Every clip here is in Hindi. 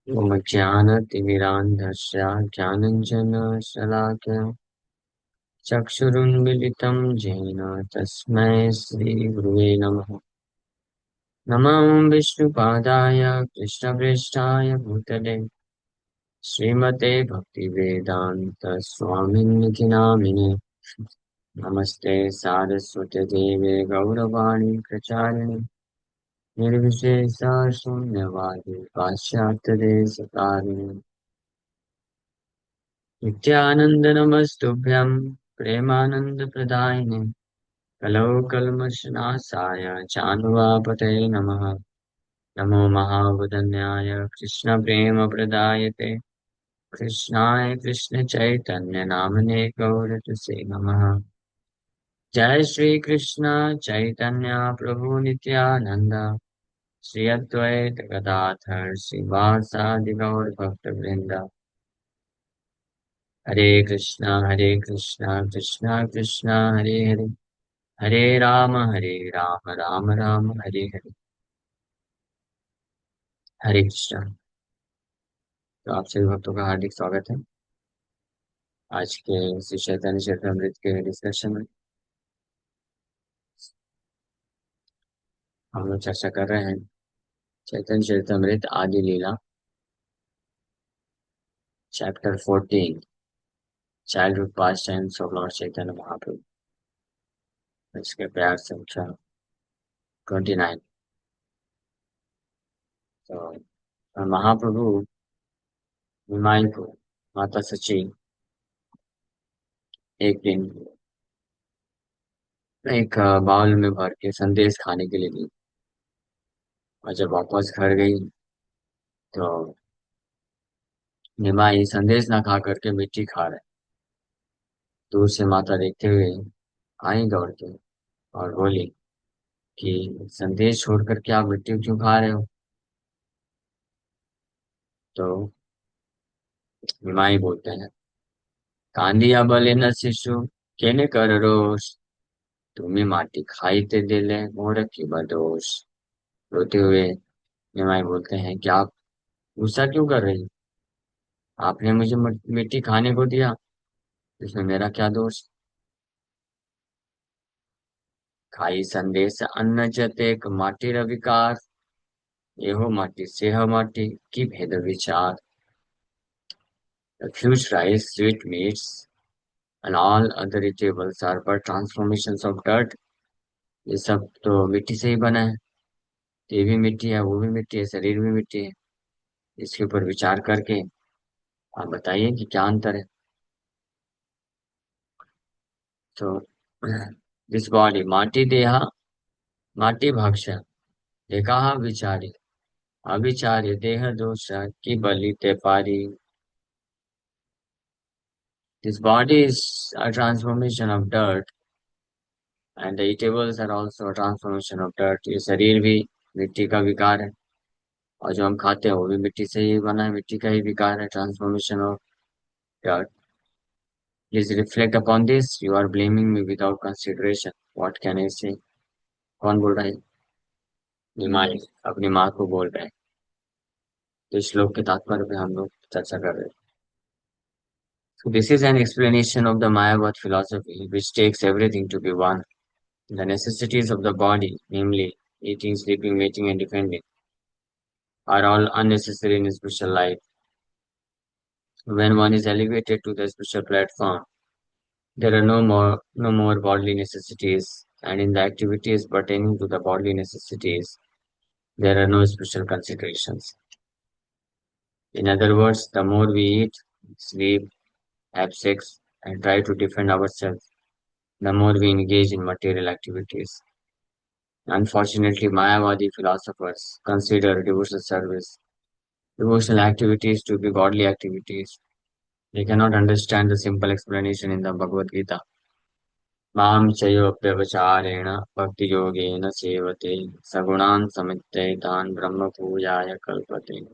मम ज्ञानतिमिरान्धस्य ज्ञानञ्जनशलाकया चक्षुरुन्मीलितं येन तस्मै श्रीगुरुवे नमः। नमः विष्णुपादाय कृष्णप्रेष्ठाय भूतले श्रीमते भक्तिवेदान्तस्वामिन्निति नामिने। नमस्ते सारस्वतीदेवे गौरवाणी प्रचारिणे निर्विशेषा शून्यवादी पाश्चात्यदेशकारिणे नित्यानन्दनमस्तुभ्यं प्रेमानन्दप्रदायिने कलौ कल्मषनाशाय चानुवापतये नमः। नमो महावदन्याय कृष्णप्रेमप्रदायते कृष्णाय कृष्णचैतन्यनामने गौरतुसे नमः। जय श्री कृष्ण चैतन्य प्रभु नित्यानंद श्री अद्वैत गदाधर श्रीवासादि गौर भक्तवृंद। हरे कृष्णा कृष्णा कृष्णा हरे हरे हरे राम राम राम हरे हरे। हरे कृष्णा। तो आप सभी भक्तों का हार्दिक स्वागत है आज के श्री चैतन्य चरितमृत के डिस्कशन में। हम लोग चर्चा कर रहे हैं Chaitanya Charitamrita Adi Lila chapter 14 childhood pastimes of lord Chaitanya Mahaprabhu. इसके प्रयास संख्या 29। तो महाप्रभु निमाई को माता सची एक दिन एक बाउल में भर के संदेश खाने के लिए दी। और जब वापस घर गई तो निमाई संदेश ना खा करके मिट्टी खा रहे। दूर से माता देखते हुए आई दौड़ के और बोली कि संदेश छोड़ करके आप मिट्टी क्यों खा रहे हो। तो निमाई बोलते हैं, कांदिया बले न शिशु केने कर रोष, तुम्हें माटी खाईते दिले मोर की बदोश। रोते हुए निमाई बोलते हैं कि आप गुस्सा क्यों कर रही। आपने मुझे मिट्टी खाने को दिया, इसमें मेरा क्या दोष। खाई संदेश अन्न जतेक माटी विकार, एहो माटी सेह माटी की भेद विचार। Fused rice, sweet meats, and all other eatables are but transformations of dirt। ये सब तो मिट्टी से ही बना है। ये भी मिट्टी है, वो भी मिट्टी है, शरीर भी मिट्टी है। इसके ऊपर विचार करके आप बताइए कि क्या अंतर है। तो दिस बॉडी माटी देहा माटी भक्ष देखा विचारी अविचार्य देह दोष की बलि ते पारी। This body is a transformation of dirt and the eatables are also a transformation of dirt। ये शरीर भी मिट्टी का विकार है और जो हम खाते हैं वो भी मिट्टी से ही बना है, मिट्टी का ही विकार है, transformation of dirt। Please reflect upon this। You are blaming me without consideration। What can I say। कौन बोल रहा है। निमाई अपनी माँ को बोल रहे हैं। तो इस श्लोक के तात्पर्य पे हम लोग चर्चा कर रहे हैं। So this is an explanation of the Mayavad philosophy, which takes everything to be one। The necessities of the body, namely eating, sleeping, mating, and defending, are all unnecessary in a spiritual life। When one is elevated to the spiritual platform, there are no more bodily necessities, and in the activities pertaining to the bodily necessities, there are no special considerations। In other words, the more we eat, sleep, have sex, and try to defend ourselves, the more we engage in material activities। Unfortunately, Mayavadi philosophers consider devotional activities to be godly activities। They cannot understand the simple explanation in the Bhagavad Gita। मां चैवप्यवचारेण भक्तियोगेन सेवते सगुणान् समित्थैतान् ब्रह्मभूयाय कल्पते।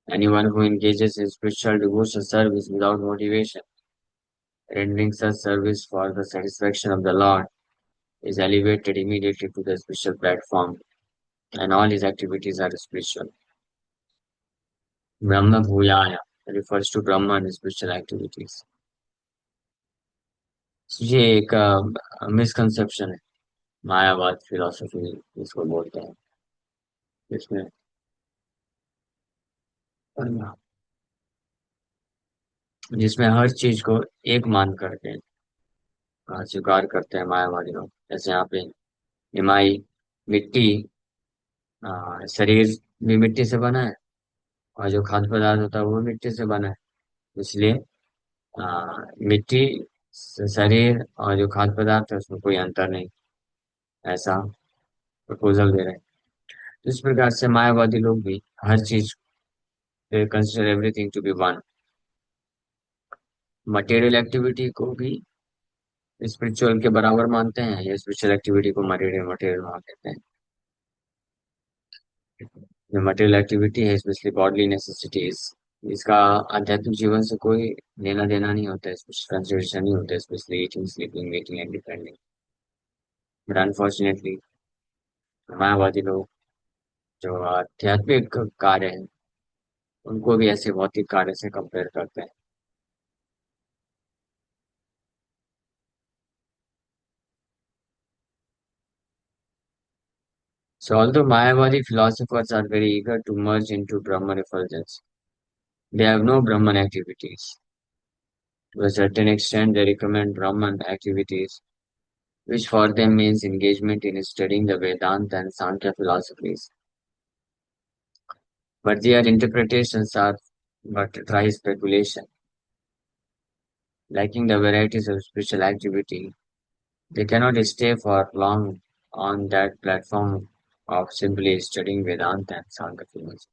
Anyone who engages in spiritual devotional service without motivation, rendering such service for the satisfaction of the Lord, is elevated immediately to the spiritual platform, and all his activities are spiritual। Brahma भूयाय refers to Brahman and spiritual activities. ये एक मिसकंसेप्शन है, मायावाद फिलोसफी इसको बोलते हैं, इसमें जिसमें हर चीज को एक मान करके स्वीकार करते हैं मायावादी लोग। जैसे यहाँ पे निमाई, मिट्टी, शरीर भी मिट्टी से बना है, और जो खाद्य पदार्थ होता है वो भी मिट्टी से बना है। इसलिए मिट्टी शरीर और जो खाद्य पदार्थ है उसमें कोई अंतर नहीं, ऐसा प्रपोजल दे रहे हैं। तो इस प्रकार से मायावादी लोग भी हर चीज consider everything to be one. Material activity को भी स्पिरिचुअल के बराबर मानते हैं, या स्पिरिचुअल एक्टिविटी को मटेरियल मटेरियल मान लेते हैं। जो मटेरियल एक्टिविटी है स्पेशली बॉडली नेसेसिटीज, इसका आध्यात्मिक जीवन से कोई लेना देना नहीं होता है, कंसिडरेशन नहीं होता है, specially eating, sleeping, mating and defending. But unfortunately मायावादी लोग जो आध्यात्मिक कार्य हैं उनको भी ऐसे भौतिक कार्य से कंपेयर करते हैं। So although Mayavadi philosophers are very eager to merge into Brahman effulgence, they have no Brahman activities. To a certain extent, they recommend Brahman activities, which for them means engagement in studying the Vedanta and Sankhya philosophies. But their interpretations are but dry speculation. Lacking the varieties of spiritual activity, they cannot stay for long on that platform of simply studying Vedanta and Sankhya philosophy.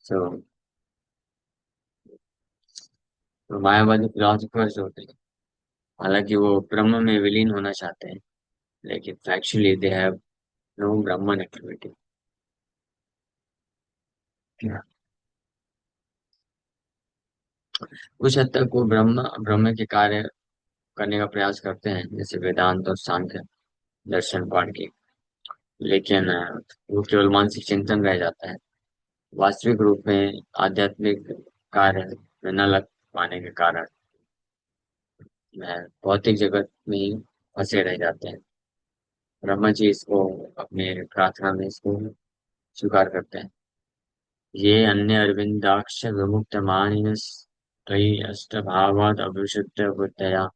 So, तो मायावादी फिलोसफर्स होते हैं, हालांकि वो ब्रह्म में विलीन होना चाहते हैं, लेकिन factually they have no Brahman activity. कुछ हद तक वो ब्रह्म ब्रह्म के कार्य करने का प्रयास करते हैं, जैसे वेदांत और सांख्य दर्शन पढ़ के, लेकिन वो केवल मानसिक चिंतन रह जाता है। वास्तविक रूप में आध्यात्मिक कार्य में न लग पाने के कारण वह भौतिक जगत में ही फंसे रह जाते हैं। ब्रह्मा जी इसको अपने प्रार्थना में इसको स्वीकार करते हैं। ये अन्य अरविंदाक्ष विमुक्त मानिनस कई अष्टभावाद अभिषिक्त बुद्धया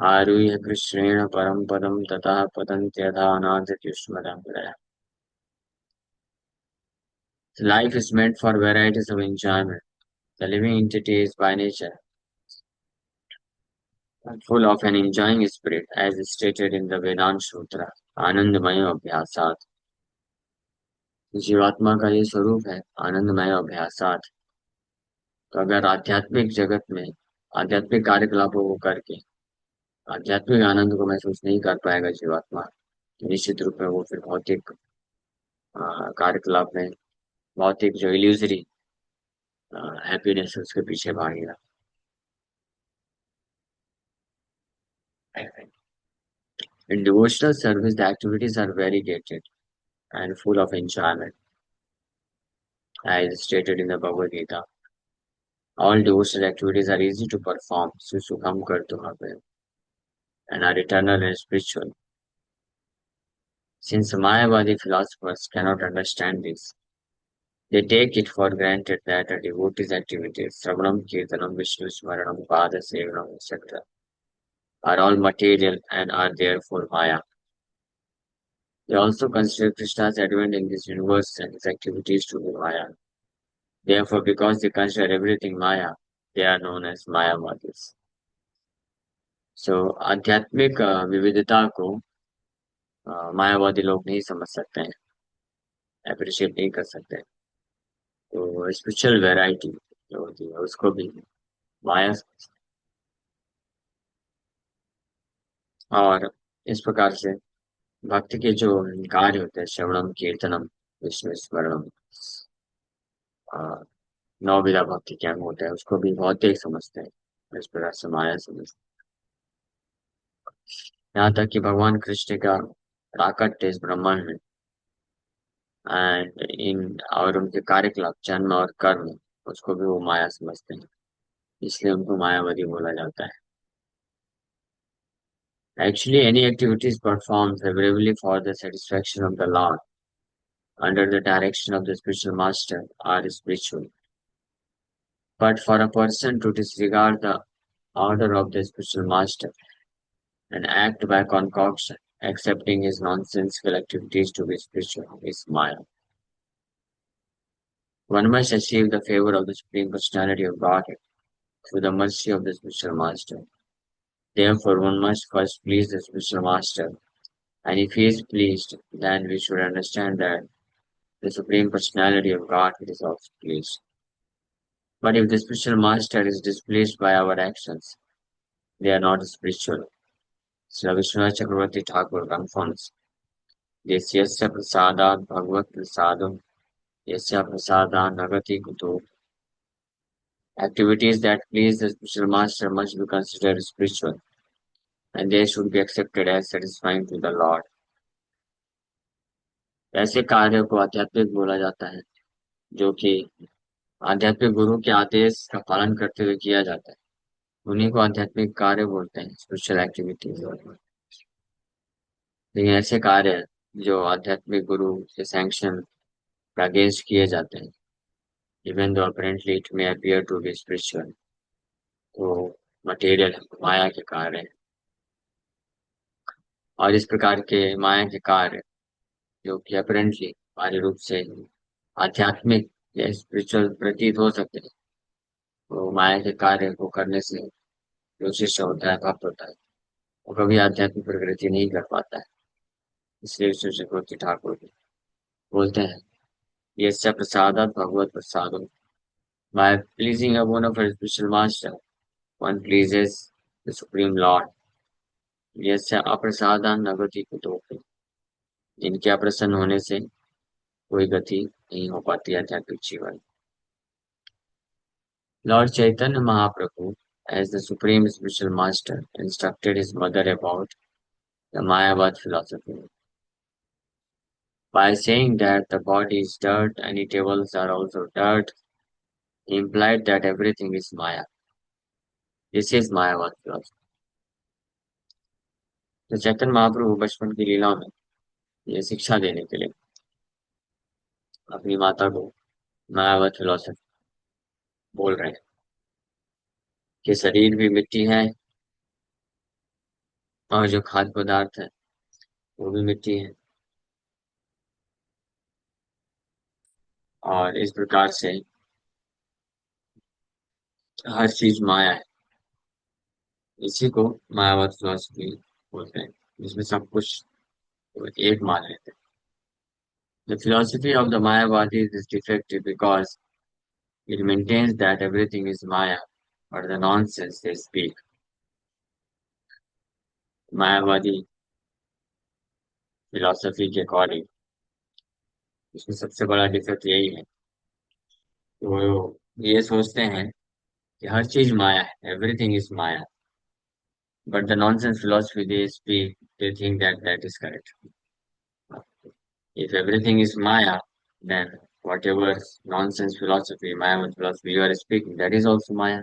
आरुह्य कृष्णेन परम पदम ततः पतन्त्यथा अनादित्युष्मदः। Life is meant for varieties of enjoyment. The living entity is by nature full of an enjoying spirit, as stated in the Vedanta Sutra. आनंदमय अभ्यासात, जीवात्मा का ये स्वरूप है आनंदमय अभ्यासात। तो अगर आध्यात्मिक जगत में आध्यात्मिक कार्यकलापों को करके आध्यात्मिक आनंद को महसूस नहीं कर पाएगा जीवात्मा, तो निश्चित रूप में वो फिर भौतिक कार्यकलाप में भौतिक जो इल्यूजरी हैप्पीनेस है उसके पीछे भागेगा। In devotional service, the activities are variegated and full of enjoyment, as stated in the Bhagavad Gita. All devotional activities are easy to perform, sukham kartu have, and are eternal and spiritual. Since Mayavadi philosophers cannot understand this, they take it for granted that a devotee's activities, Sravanam, Kirtanam, Vishnu Smaranam, Pada Sevanam, etc., are all material and are therefore Maya. They also consider Krishna's advent in this universe and his activities to be Maya. Therefore, because they consider everything Maya, they are known as Mayavadis. So, आध्यात्मिक विविधता को मायावादी लोग नहीं समझ सकते हैं, अप्रिशिएट नहीं कर सकते। तो स्पिरिचुअल वैरायटी जो होती है उसको भी माया और इस प्रकार से भक्ति के जो कार्य होते हैं श्रवणम कीर्तनम विष्णु स्मरणम नौ विधा भक्ति क्या होता है उसको भी बहुत ही समझते हैं, इस प्रकार से माया समझते हैं। यहाँ तक कि भगवान कृष्ण का प्राकट्य इस ब्रह्मांड में एंड इन और उनके कार्यकलाप जन्म और कर्म उसको भी वो माया समझते हैं, इसलिए उनको मायावादी बोला जाता है। Actually, any activities performed favorably for the satisfaction of the Lord under the direction of the spiritual master are spiritual. But for a person to disregard the order of the spiritual master and act by concoction, accepting his nonsensical activities to be spiritual, is Maya. One must achieve the favor of the Supreme Personality of Godhead through the mercy of the spiritual master. Therefore, one must first please the spiritual master, and if he is pleased, then we should understand that the Supreme Personality of Godhead is also pleased. But if the spiritual master is displeased by our actions, they are not spiritual. Sri Vishwanath Chakravarti Thakur confirms this yasya prasadat bhagavad prasadam yasya prasadan nagati kutu. Activities that please the spiritual master must be considered spiritual, and they should be accepted as satisfying to the Lord. ऐसे कार्य को आध्यात्मिक बोला जाता है जो कि आध्यात्मिक गुरु के आदेश का पालन करते हुए किया जाता है, उन्हीं को आध्यात्मिक कार्य बोलते हैं, स्पिरिचुअल एक्टिविटीज। लेकिन ऐसे कार्य जो आध्यात्मिक गुरु के सैंक्शन के अगेंस्ट किए जाते हैं, even though apparently it may appear to be spiritual, तो मटेरियल माया के कार्य हैं। और इस प्रकार के माया के कार्य जो कि अपरेंटली हमारे रूप से आध्यात्मिक या स्पिरिचुअल प्रतीत हो सकते हैं, तो माया के कार्य को करने से जो शिष्य होता है, भक्त होता है, वो कभी आध्यात्मिक प्रगति नहीं कर पाता है। इसलिए विष्णु चक्रवर्ती ठाकुर बोलते हैं, यस्य प्रसादात भगवत प्रसादम। By pleasing a one of his spiritual master, one pleases the Supreme Lord. यस्य अप्रसादान न गति कुतोपि। जिनके अप्रसन्न होने से कोई गति नहीं हो पाती आध्यात्मिक जीवन। Lord Chaitanya Mahaprabhu, as the Supreme Spiritual Master, instructed his mother about the Mayavad philosophy. By saying that the body is dirt and eatables are also dirt, he implied that everything is Maya. This is Mayavad philosophy. तो चैतन्य महाप्रभु बचपन की लीलाओं में ये शिक्षा देने के लिए अपनी माता को मायावत फिलोसफी बोल रहे हैं कि शरीर भी मिट्टी है और जो खाद्य पदार्थ है वो भी मिट्टी है, और इस प्रकार से हर चीज माया है। इसी को मायावत फिलोसफी बोलते हैं, जिसमें सब कुछ एक मान लेते हैं। The philosophy of the Mayavadis is defective because it maintains that everything is Maya, but the nonsense they speak. मायावादी फिलोसफी के अकॉर्डिंग इसमें सबसे बड़ा डिफेक्ट यही है कि वो ये सोचते हैं कि हर चीज माया है, everything is Maya, but the nonsense philosophy they speak, they think that that is correct. If everything is Maya, then whatever nonsense philosophy, Mayavat philosophy you are speaking, that is also Maya.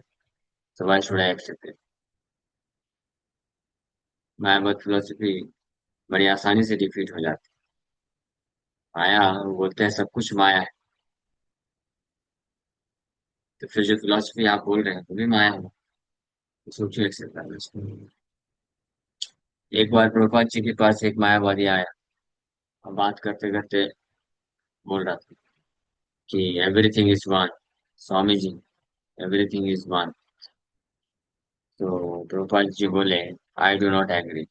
So why should I accept it? Mayavat philosophy बड़ी आसानी से डिफीट हो जाती है। माया, वो बोलते हैं सब कुछ माया है, तो फिर जो फिलोसफी आप बोल रहे हैं वो भी माया है, तो सोचिए एक्सेप्ट करना चाहिए। एक बार प्रभुपाद जी के पास एक मायावादी आया और बात करते करते बोल रहा था कि everything is one, Swami ji, everything is one. तो प्रभुपाद जी बोले, I do not agree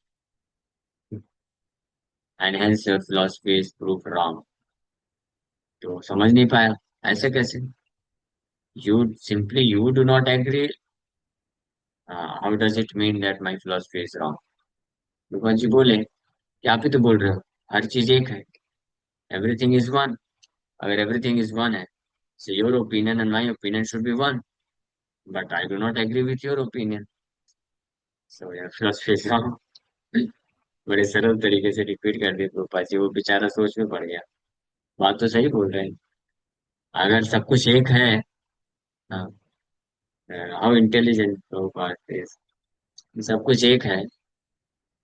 and hence your philosophy is proof wrong. तो समझ नहीं पाया, ऐसे कैसे, you simply you do not agree, how does it mean that my philosophy is wrong. Prabhupada ji बोले कि आप ही तो बोल रहे हो हर चीज एक है, एवरीथिंग इज वन। अगर एवरीथिंग इज वन है, so your opinion and my opinion should be one, but I do not agree with your opinion, so your philosophy is wrong। बड़े सरल तरीके से रिपीट कर दिए प्रभुपाद जी, वो बेचारा सोच में पड़ गया। बात तो सही बोल रहे हैं। अगर सब कुछ एक है, हाउ इंटेलिजेंट लोग आर, सब कुछ एक है,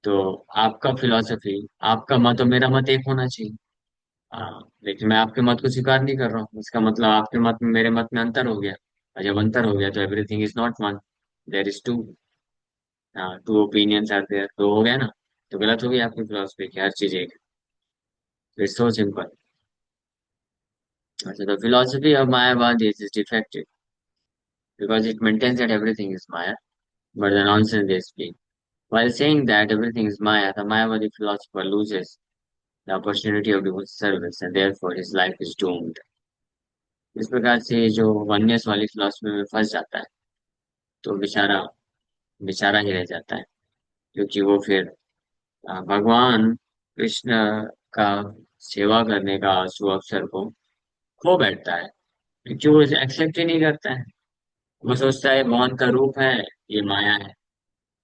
तो आपका फिलॉसफी, आपका मत और मेरा मत एक होना चाहिए। लेकिन मैं आपके मत को स्वीकार नहीं कर रहा हूँ, इसका मतलब आपके मत में मेरे मत में अंतर हो गया। और जब अंतर हो गया तो everything is not one, there is two, two opinions are there, तो हो गया ना। तो गलत हो गई आपकी फिलोसफी की, हर चीज एक, इट्स सो सिंपल। अच्छा, the philosophy of Mayavad is defective because it maintains that everything is Maya, but the nonsense they speak. While saying that everything is Maya, the Mayavadi philosopher loses the opportunity of devotional service and therefore his life is doomed. इस प्रकार से जो वननेस वाली फिलोसफी में फंस जाता है, तो बेचारा बेचारा ही रह जाता है। क्योंकि वो फिर भगवान कृष्ण का सेवा करने का सुअवसर को खो बैठता है, क्योंकि वो इसे एक्सेप्ट ही नहीं करता है। वो सोचता है भगवान का रूप है, ये माया है।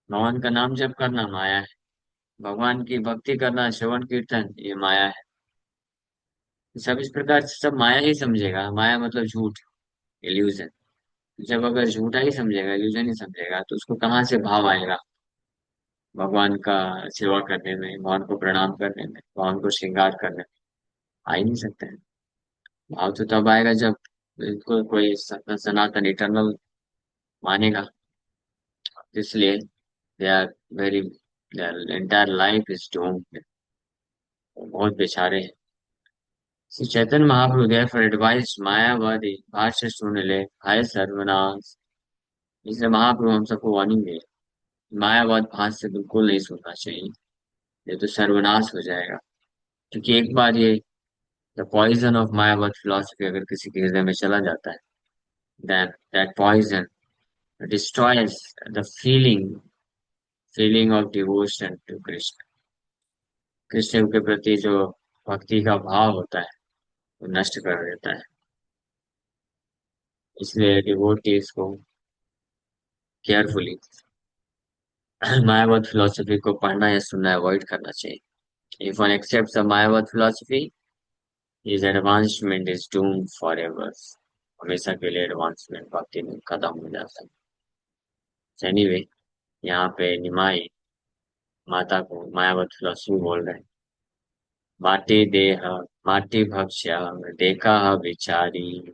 भगवान का नाम जप करना माया है। भगवान की भक्ति करना, श्रवण कीर्तन, ये माया है। सब इस प्रकार से सब माया ही समझेगा। माया मतलब झूठ, इल्यूजन। जब अगर झूठा ही समझेगा, इल्यूजन ही समझेगा, तो उसको कहाँ से भाव आएगा भगवान का सेवा करने में, भगवान को प्रणाम करने में, भगवान को श्रृंगार करने में? आ ही नहीं सकता है। भाव तो तब आएगा जब इसको कोई सनातन इटर्नल मानेगा। इसलिए they are very, their entire life is doomed. बहुत बेचारे हैं। श्री चैतन्य महाप्रभु therefore advised मायावादी भाष्य सुन ले, हाय सर्वनाश। इसलिए महाप्रभु हम सबको वार्निंग दे, मायावाद भाष्य बिल्कुल नहीं सुनना चाहिए, ये तो सर्वनाश हो जाएगा। क्योंकि एक बार ये the poison of Mayavada philosophy अगर किसी के हृदय में चला जाता है, then that poison destroys the feeling of devotion to Krishna. Krishna के प्रति जो भक्ति का भाव होता है, वो नष्ट कर देता है। इसलिए डिवोटीज को केयरफुली मायावाद फिलोसफी को पढ़ना या सुनना अवॉइड करना चाहिए। If one accepts the मायावाद philosophy, his advancement is doomed forever. हमेशा के लिए एडवांसमेंट भक्ति में खत्म हो जाता है। एनीवे, यहाँ पे निमाई माता को मायावत फिलोसफी बोल रहे हैं। माटी देह माटी भक्ष्य देखा विचारी,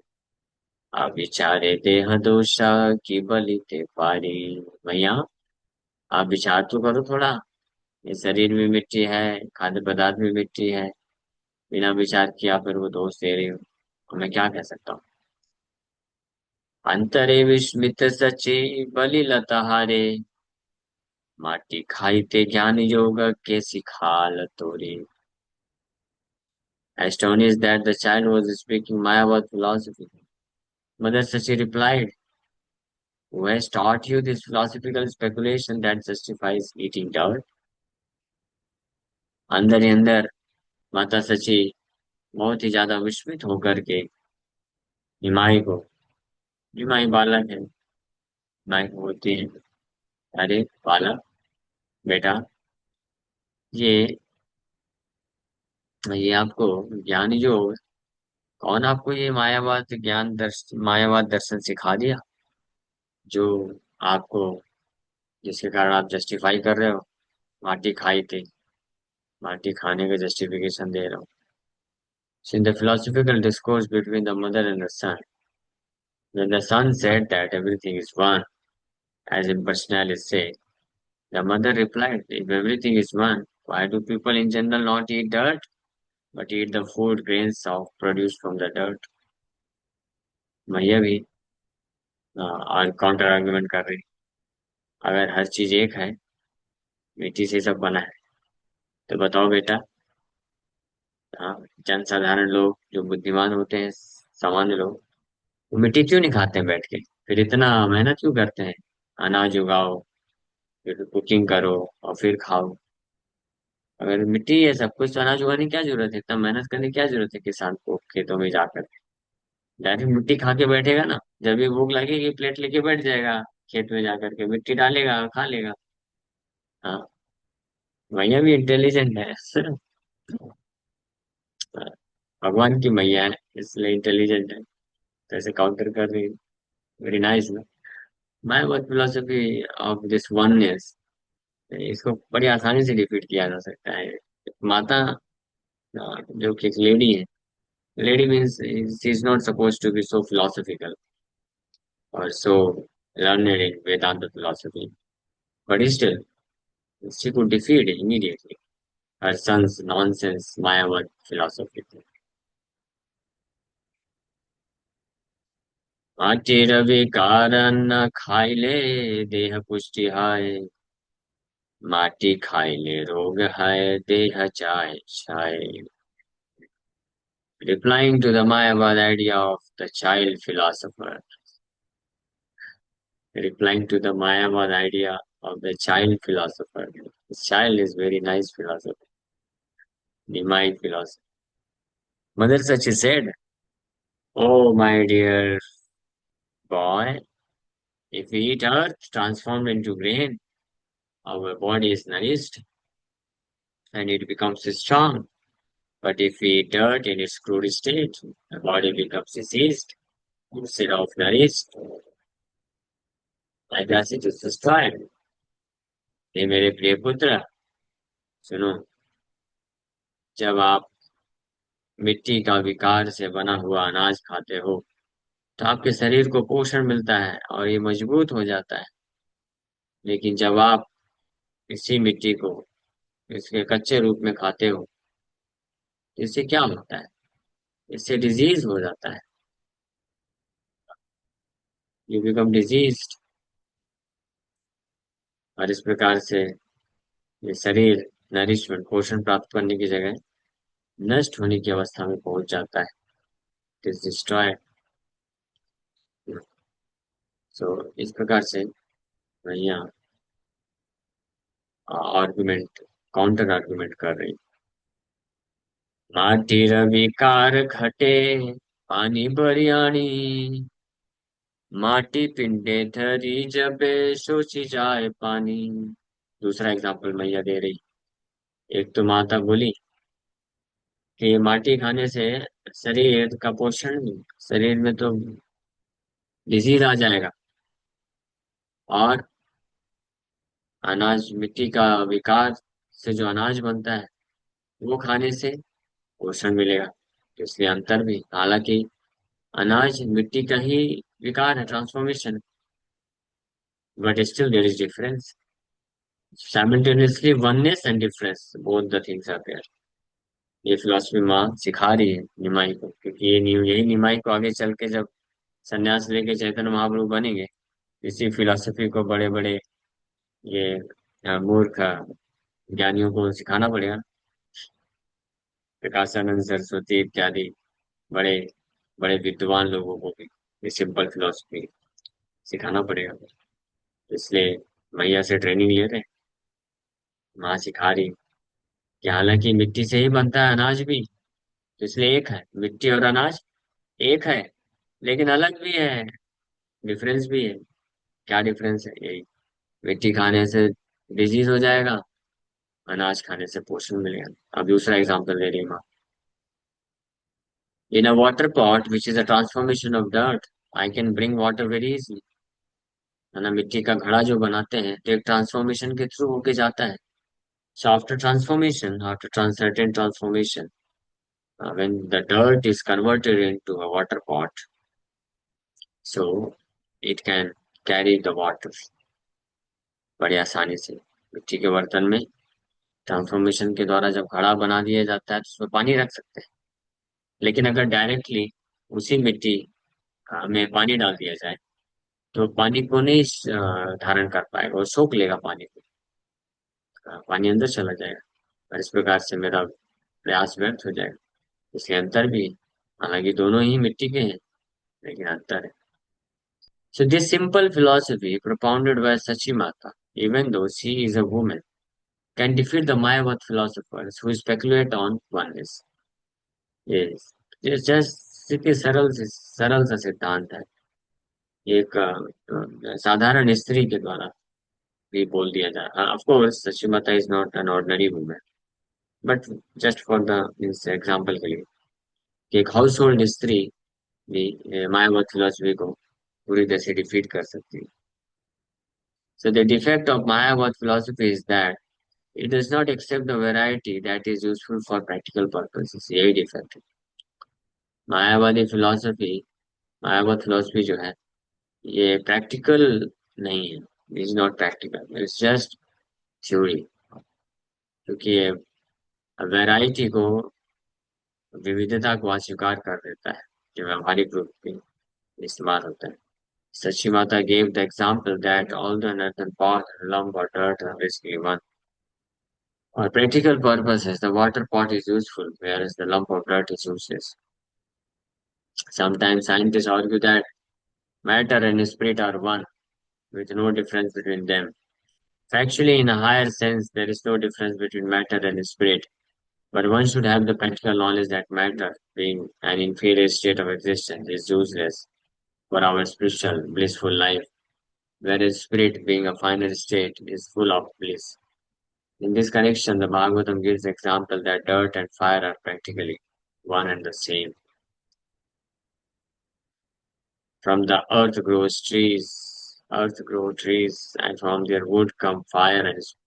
अविचारे देह दोषा की बलि ते पारी। भैया, आप विचार तो करो थोड़ा। ये शरीर में मिट्टी है, खाद्य पदार्थ में मिट्टी है, बिना विचार किया फिर वो दोष दे रही हो, तो मैं क्या कह सकता हूँ। अंतरे विस्मित सची बलि लताहारे, माटी खाईते ज्ञान योग के सिखाल तोरे। Astonished that the child was speaking Mayavad philosophy, Mother Sachi replied, who has taught you this philosophical speculation that justifies eating dirt? अंदर ही अंदर माता सची बहुत ही ज्यादा विस्मित होकर के निमाई को, निमाई बालक है, निमाई को बोलती है, अरे बालक, बेटा, ये ये आपको ज्ञान जो, कौन आपको ये मायावाद दर्शन सिखा दिया, जो आपको, जिसके कारण आप जस्टिफाई कर रहे हो माटी खाई थी, माटी खाने का जस्टिफिकेशन दे रहा हूँ। So in the philosophical discourse between the mother and the son, when the son said that everything is one, as impersonalists say, the mother replied, if everything is one, why do people in general not eat dirt, but eat the food grains of produced from the dirt? मैया भी और काउंटर आर्गुमेंट कर रही, अगर हर चीज एक है, मिट्टी से सब बना है, तो बताओ बेटा, जनसाधारण लोग जो बुद्धिमान होते हैं, सामान्य लोग, वो मिट्टी क्यों नहीं खाते हैं बैठ के, फिर इतना मेहनत क्यों करते हैं, अनाज उगाओ, फिर कुकिंग करो और फिर खाओ। अगर मिट्टी है सब कुछ, तो अनाज उगाने की क्या जरूरत है, इतना मेहनत करने की क्या जरूरत है किसान को खेतों में जाकर। डायरेक्ट मिट्टी खा के बैठेगा ना, जब भी भूख लगेगी प्लेट लेके बैठ जाएगा, खेत में जाकर के मिट्टी डालेगा, खा लेगा। हाँ, भैया भी इंटेलिजेंट है। भगवान की मैया है इसलिए इंटेलिजेंट है, तो ऐसे काउंटर कर रही है। वेरी नाइस ना। My word philosophy of this oneness, इसको बड़ी आसानी से डिफीट किया जा सकता है। माता जो कि एक लेडी है, lady means she is not suppose to be so philosophical और so learned in Vedanta philosophy, but still she could defeat immediately her son's nonsense Mayavad philosophy. माटी रवि कारण खाइले देह पुष्टि हाय, माटी खाइले रोग है देह चाय छाय. Replying to the Mayavad idea of the child philosopher, replying to the Mayavad idea of the child philosopher. This child is very nice philosopher, Nimai philosopher. Mother Sachi said, "Oh, my dear boy, if we eat earth transformed into grain, our body is nourished and it becomes strong. But if we eat dirt in its crude state, the body becomes diseased instead of nourished. My passage is described. ये मेरे प्रिय पुत्र, सुनो, जब आप मिट्टी का विकार से बना हुआ अनाज खाते हो तो आपके शरीर को पोषण मिलता है और ये मजबूत हो जाता है। लेकिन जब आप इसी मिट्टी को इसके कच्चे रूप में खाते हो, तो इससे क्या होता है? इससे डिजीज हो जाता है। यू बिकम डिजीज्ड, और इस प्रकार से ये शरीर नरिशमेंट पोषण प्राप्त करने की जगह नष्ट होने की अवस्था में पहुंच जाता है। It is destroyed. सो इस प्रकार से मैं यहाँ आर्गुमेंट, काउंटर आर्गुमेंट कर रही हूँ। माटी विकार घटे पानी बरियाणी, माटी पिंडे धरी जबे सोची जाए पानी। दूसरा एग्जाम्पल मैं यह दे रही। एक तो माता बोली कि माटी खाने से शरीर का पोषण, शरीर में तो डिजीज आ जाएगा, और अनाज मिट्टी का विकार से जो अनाज बनता है वो खाने से पोषण मिलेगा। तो इसलिए अंतर भी, हालांकि अनाज मिट्टी का ही विकार है, transformation, but still there is difference. Simultaneously oneness and difference, both the things are there. ये फिलोसफी माँ सिखा रही है निमाई को, क्योंकि यही निमाई को आगे चल के जब संन्यास लेके चैतन्य महाप्रभु बनेंगे, इसी फिलोसफी को बड़े बड़े ये मूर्ख ज्ञानियों को सिखाना पड़ेगा। प्रकाशानंद सरस्वती इत्यादि बड़े बड़े विद्वान लोगों को भी ये सिंपल फिलोसफी सिखाना पड़ेगा। इसलिए मैया से ट्रेनिंग ले रहे, माँ सिखा रही कि हालांकि मिट्टी से ही बनता है अनाज भी, तो इसलिए एक है मिट्टी और अनाज, एक है लेकिन अलग भी है, डिफरेंस भी है। क्या डिफरेंस है? यही, मिट्टी खाने से डिजीज हो जाएगा, अनाज खाने से पोषण मिलेगा। अब दूसरा एग्जांपल दे रही हूँ। In a water pot which is a transformation of dirt, I can bring water very easily. है ना, मिट्टी का घड़ा जो बनाते हैं तो एक ट्रांसफॉर्मेशन के थ्रू होके जाता है। So after transformation, after certain transformation, when the dirt is converted into a water pot, so it can carry the water बड़ी आसानी से। मिट्टी के बर्तन में ट्रांसफॉर्मेशन के द्वारा जब घड़ा बना दिया जाता है तो उसमें पानी रख सकते हैं। लेकिन अगर डायरेक्टली उसी मिट्टी में पानी डाल दिया जाए तो पानी को नहीं धारण कर पाएगा, वो सोख लेगा पानी को, पानी अंदर चला जाएगा, और इस प्रकार से मेरा प्रयास व्यर्थ हो जाएगा। इसलिए अंतर भी है। हालांकि दोनों ही मिट्टी के हैं, लेकिन अंतर है। So this simple philosophy propounded by Sachimata, even though she is a woman, can defeat the Mayavad philosophers who speculate on oneness. Yes, just इतनी सरल सा सिद्धांत है। एक साधारण स्त्री के द्वारा भी बोल दिया जा रहा है। Of course Sachimata is not an ordinary women, but just for the example के लिए कि एक हाउस होल्ड स्त्री भी मायावत फिलोसफी को पूरी तरह से डिफीट कर सकती है. So the defect of Mayavad philosophy is that it does not accept the variety that is useful for practical purposes. यही डिफेक्ट है. मायावादी फिलोसफी मायावाद फिलोसफी जो है ये प्रैक्टिकल नहीं है. Is not practical, it's just theory. क्योंकि ये वैरायटी को, विविधता को अस्वीकार कर देता है जो व्यवहारिक रूप में इस्तेमाल होता है. सची माता gave the example that all the earthen pot, lump or dirt are basically one. For practical purposes, the water pot is useful, whereas the lump of dirt is useless. Sometimes scientists argue that matter and spirit are one, with no difference between them. Factually, in a higher sense, there is no difference between matter and spirit, but one should have the practical knowledge that matter, being an inferior state of existence, is useless for our spiritual, blissful life, whereas spirit, being a final state, is full of bliss. In this connection, the Bhagavatam gives the example that dirt and fire are practically one and the same. From the earth grow trees, and from their wood come fire and smoke.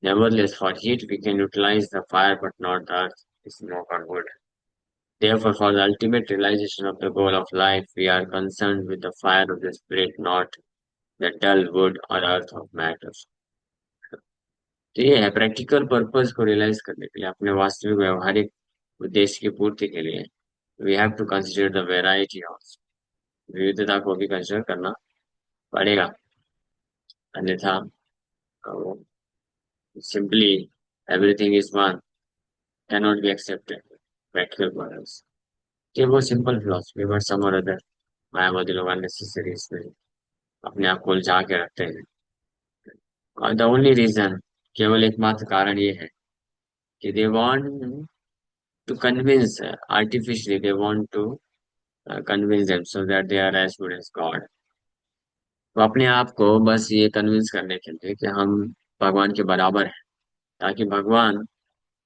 Nevertheless, for heat we can utilize the fire, but not the earth, smoke or wood. Therefore, for the ultimate realization of the goal of life, we are concerned with the fire of the spirit, not the dull wood or earth of matter. तो ये है प्रैक्टिकल पर्पस को रियलाइज करने के लिए, अपने वास्तविक व्यवहारिक उद्देश्य की पूर्ति के लिए we have to consider the variety of, विविधता को भी कंसिडर करना पड़ेगा. अन्यथा simply everything is one cannot be accepted practical purpose. ये वो सिंपल फिलोसफी, बट सम और अदर मायावादी लोग अननेसेसरी इसमें अपने आप को उलझा के रखते हैं. और द ओनली रीजन, केवल एकमात्र कारण ये है कि they want to convince, artificially they want to convince them so that they are as good as God. तो अपने आप को बस ये कन्विंस करने के लिए कि हम भगवान के बराबर हैं, ताकि भगवान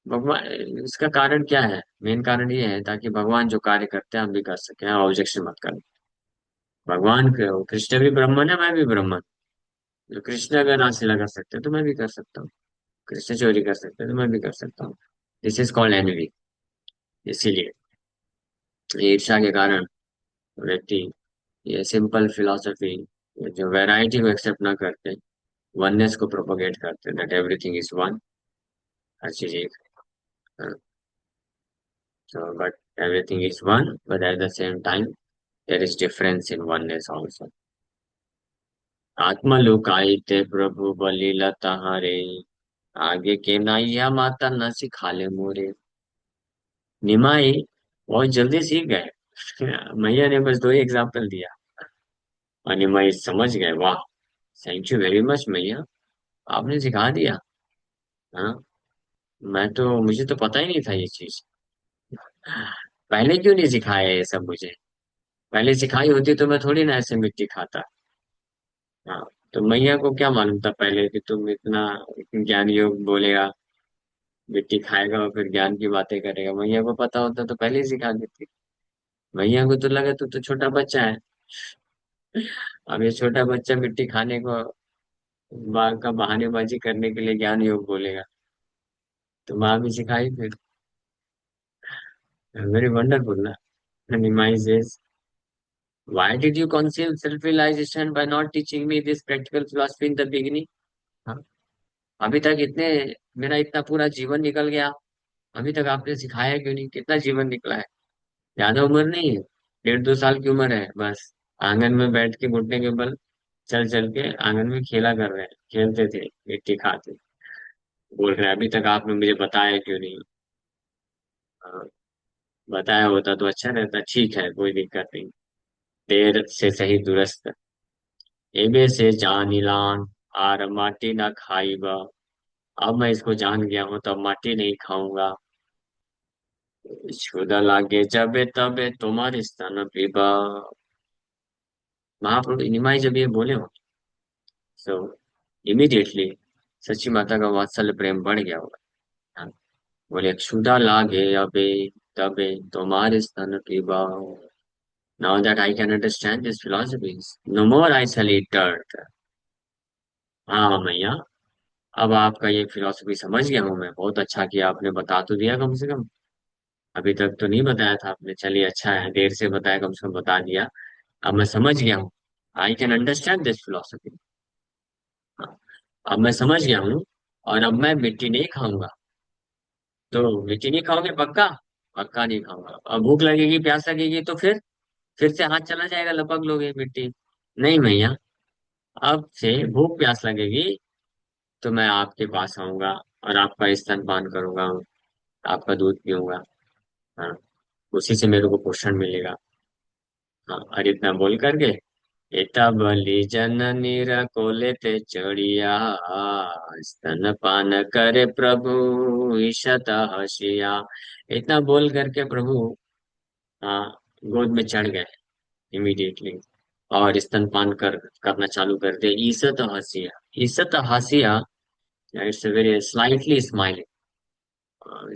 भगवान इसका कारण क्या है, मेन कारण ये है ताकि भगवान जो कार्य करते हैं हम भी कर सकें, ऑब्जेक्शन मत करें. भगवान कृष्ण भी ब्राह्मण है, मैं भी ब्राह्मण. जो कृष्ण अगर रासलीला कर सकते हैं तो मैं भी कर सकता हूँ. कृष्ण चोरी कर सकते हैं तो मैं भी कर सकता हूँ. This is called envy. इसीलिए ईर्ष्या के कारण व्यक्ति ये सिंपल फिलोसफी, जो वैरायटी को एक्सेप्ट ना करते, वननेस को प्रोपोगेट करते, दैट एवरीथिंग इज वन, हर चीज एक. So but everything is one, but at the same time there is difference in oneness also. आत्मा लुकाई ते प्रभु बलि लता हरे, आगे के नाइया माता न सिखा ले मोरे. निमाई बहुत जल्दी सीख गए. मैया ने बस दो ही एग्जाम्पल दिया और निमाई समझ गए. वाह, थैंक यू वेरी मच मैया, आपने सिखा दिया. हाँ, मुझे तो पता ही नहीं था ये चीज. पहले क्यों नहीं सिखाया ये सब मुझे? पहले सिखाई होती तो मैं थोड़ी ना ऐसे मिट्टी खाता. हाँ, तो मैया को क्या मालूम था पहले कि तुम इतना ज्ञान योग बोलेगा, मिट्टी खाएगा और फिर ज्ञान की बातें करेगा. मैया को पता होता तो पहले ही सिखा देती. मैया को तो लगा तू तो छोटा बच्चा है, अब ये छोटा बच्चा मिट्टी खाने को माँ का बहानेबाजी करने के लिए ज्ञान योग बोलेगा, तो माँ भी सिखाई फिर. वेरी वंडरफुल ना. Nimai says, why did you conceal self-realization by not teaching me this practical philosophy in the beginning? हाँ, अभी तक इतने मेरा इतना पूरा जीवन निकल गया, अभी तक आपने सिखाया क्यों नहीं? कितना जीवन निकला है, ज्यादा उम्र नहीं है, 1.5 2 साल की उम्र है बस. आंगन में बैठ के घुटने के बल चल चल के आंगन में खेला कर रहे हैं, खेलते थे, मिट्टी खाते. बोल रहे हैं अभी तक आपने मुझे बताया क्यों नहीं? हाँ, बताया होता तो अच्छा रहता. ठीक है, कोई दिक्कत नहीं, देर से सही दुरुस्त. एबे से जानिलान आर माटी ना खाईबा. अब मैं इसको जान गया हूं तो अब माटी नहीं खाऊंगा. क्षुधा लागे जबे तबे तुम्हारे स्तन पीबा. महाप्रभु निमाई जब ये बोले हो, सो इमीडिएटली सच्ची माता का वात्सल्य प्रेम बढ़ गया होगा. हाँ, बोले क्षुधा लागे अबे तबे तुम्हारे स्तन पीबाओ। Now that I can understand these philosophies, no more I shall eat dirt. हाँ मैया, अब आपका ये फिलॉसफी समझ गया हूँ मैं। बहुत अच्छा किया आपने बता तो दिया कम से कम। अभी तक तो नहीं बताया था आपने, चलिए अच्छा है, देर से बताया, कम से कम बता दिया। अब मैं समझ गया हूँ। I can understand this philosophy. अब मैं समझ गया हूँ। और अब मैं मिट्टी नहीं खाऊंगा। तो मिट्टी नहीं खाओगे पक्का? पक्का नहीं खाऊंगा। अब भूख लगेगी, प्यास लगेगी तो फिर से हाथ चला जाएगा, लपक लोगे मिट्टी। नहीं भैया, अब से भूख प्यास लगेगी तो मैं आपके पास आऊंगा और आपका स्तनपान करूंगा, आपका दूध पीऊंगा। हाँ, उसी से मेरे को पोषण मिलेगा। हाँ, और इतना बोल करके, एता बलि जननी रकोले ते चढ़िया, स्तनपान करे प्रभु ईशत हसिया। इतना बोल करके प्रभु, हाँ, गोद में चढ़ गए इमीडिएटली। और स्तनपान करना चालू कर दे। ईसत हसिया, ईसत हसिया, it's very slightly smiling,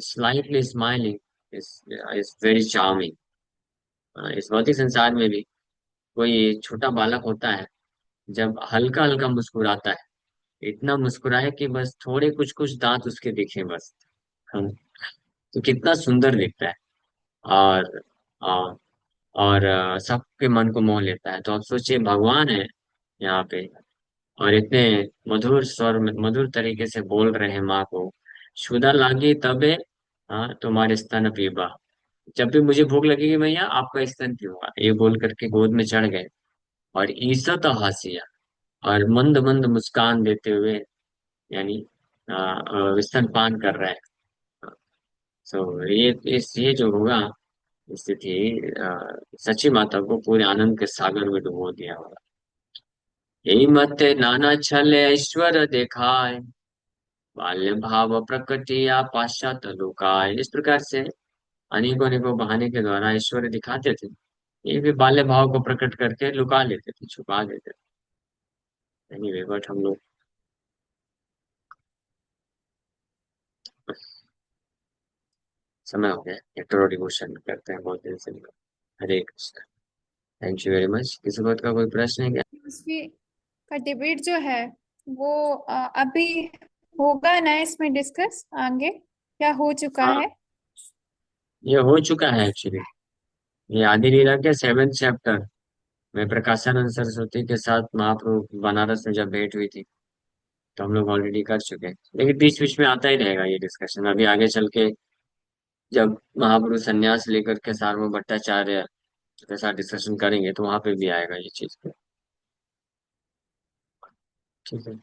slightly smiling is very charming. इस भौतिक संसार में भी कोई छोटा बालक होता है, जब हल्का हल्का मुस्कुराता है, इतना मुस्कुराए कि बस थोड़े कुछ कुछ दांत उसके दिखे बस, हम, तो कितना सुंदर दिखता है। और आ, और सबके मन को मोह लेता है। तो आप सोचिए, भगवान है यहाँ पे, और इतने मधुर स्वर में मधुर तरीके से बोल रहे हैं माँ को, क्षुधा लागी तबे, हाँ, तुम्हारे स्तन पीबा। जब भी मुझे भूख लगेगी मैया, आपका स्तन पीऊंगा, ये बोल करके गोद में चढ़ गए। और ईसत हासिया, और मंद मंद मुस्कान देते हुए, यानी स्तनपान कर रहे हैं। सो ये जो होगा स्थिति, सची माता को पूरे आनंद के सागर में डुबो दिया होगा। यही मत नाना छल ऐश्वर्य देखाय, बाल्य भाव प्रकटिया पाश्चात्य लोकाय। इस प्रकार से अनेकों अनेकों बहाने के द्वारा ऐश्वर्य दिखाते थे। ये भी बाल्य भाव को प्रकट करके लुका लेते थे, छुपा लेते थे। एनीवे, बट हम लोग, समय हो गया, एक और डिवोशन करते हैं, बहुत दिन से नहीं हुआ। Hare Krishna. Thank you very much. किसी बात का कोई प्रश्न है क्या? फिलोसफी का डिबेट जो है वो अभी होगा ना इसमें डिस्कस आगे, या हो चुका हाँ, है? ये हो चुका है एक्चुअली। ये आदि लीला के 7th चैप्टर में प्रकाशानंद सरस्वती के साथ महाप्रभु बनारस में जब भेंट हुई थी, तो हम लोग ऑलरेडी कर चुके हैं। लेकिन बीच बीच में आता ही रहेगा ये डिस्कशन, अभी आगे चल के जब महाप्रभु संन्यास लेकर के सार्वभौम भट्टाचार्य के साथ डिस्कशन करेंगे तो वहां पे भी आएगा ये चीज पे। ठीक है।